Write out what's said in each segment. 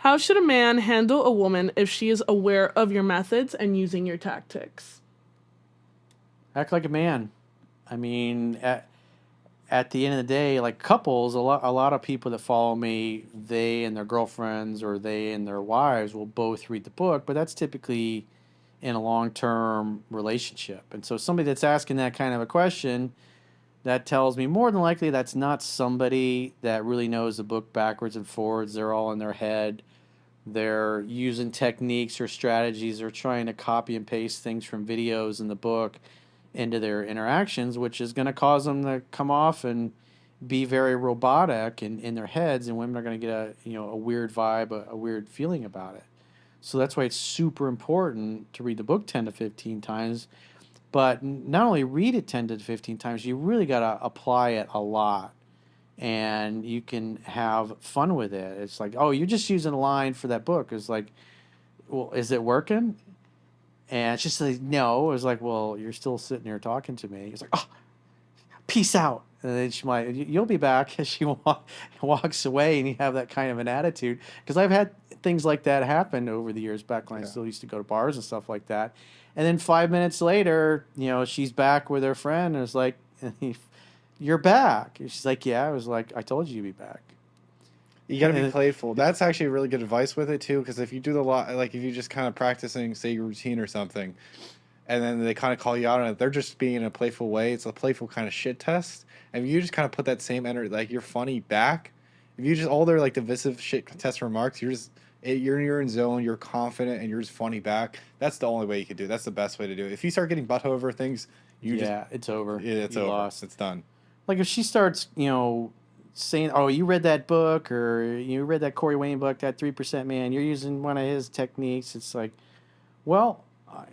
How should a man handle a woman if she is aware of your methods and using your tactics? Act like a man. I mean, at the end of the day, like couples, a lot of people that follow me, they and their girlfriends or they and their wives will both read the book, but that's typically in a long term relationship. And so somebody that's asking that kind of a question, that tells me more than likely that's not somebody that really knows the book backwards and forwards. They're all in their head. They're using techniques or strategies or trying to copy and paste things from videos in the book into their interactions, which is going to cause them to come off and be very robotic in their heads, and women are going to get a weird vibe, a weird feeling about it. So that's why it's super important to read the book 10 to 15 times, but not only read it 10 to 15 times, you really got to apply it a lot, and you can have fun with it. It's like, oh, you're just using a line for that book. It's like, well, is it working? And it's just like, no. It was like, well, you're still sitting here talking to me. It's like, oh, peace out. And then she might, you'll be back as she walks away, and you have that kind of an attitude. Because I've had things like that happen over the years back when I Yeah. still used to go to bars and stuff like that. And then 5 minutes later, she's back with her friend, and it's like, you're back. And she's like, yeah. I was like, I told you you'd be back. You got to be And playful. That's actually really good advice with it too, because if you do the lot, like if you just kind of practicing, say your routine or something, and then they kind of call you out on it, they're just being in a playful way. It's a playful kind of shit test, and if you just kind of put that same energy, like you're funny back. If you just all their like divisive shit test remarks, you're in zone, you're confident, and you're just funny back. That's the only way you can do it. That's the best way to do it. If you start getting butt over things, you just yeah, it's over. yeah, it's You over. lost. It's done. Like if she starts, saying, "Oh, you read that book, or you read that Corey Wayne book, that 3% man, you're using one of his techniques." It's like, well,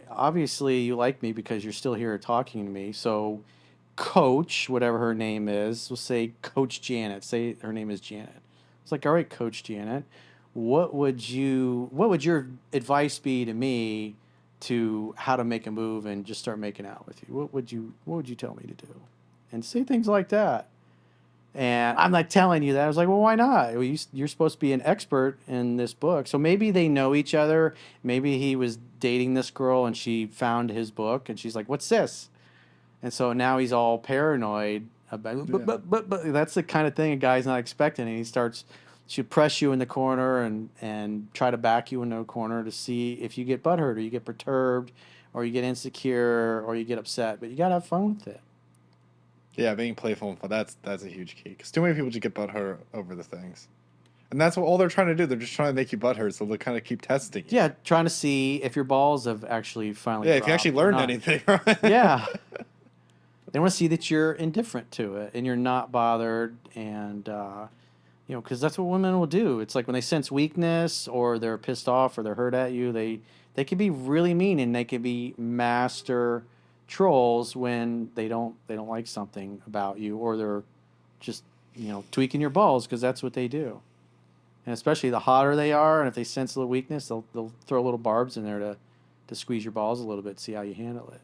obviously you like me because you're still here talking to me. So, Coach, whatever her name is, we'll say Coach Janet. Say her name is Janet. It's like, all right, Coach Janet, what would your advice be to me to how to make a move and just start making out with you? What would you tell me to do? And say things like that. And I'm not telling you that. I was like, well, why not? Well, you're supposed to be an expert in this book. So maybe they know each other. Maybe he was dating this girl and she found his book and she's like, what's this? And so now he's all paranoid about, Yeah. but that's the kind of thing a guy's not expecting. And he starts to press you in the corner and try to back you into a corner to see if you get butthurt or you get perturbed or you get insecure or you get upset. But you got to have fun with it. Yeah, being playful and fun. That's a huge key. Because too many people just get butthurt over the things, and that's what all they're trying to do. They're just trying to make you butthurt, so they kind of keep testing you. Yeah, trying to see if your balls have actually finally Yeah, if you actually dropped or learned not. anything, right? Yeah, they want to see that you're indifferent to it and you're not bothered, and because that's what women will do. It's like when they sense weakness or they're pissed off or they're hurt at you, they can be really mean and they can be master trolls when they don't like something about you or they're just tweaking your balls because that's what they do. And especially the hotter they are, and if they sense a little weakness, they'll throw little barbs in there to squeeze your balls a little bit, see how you handle it.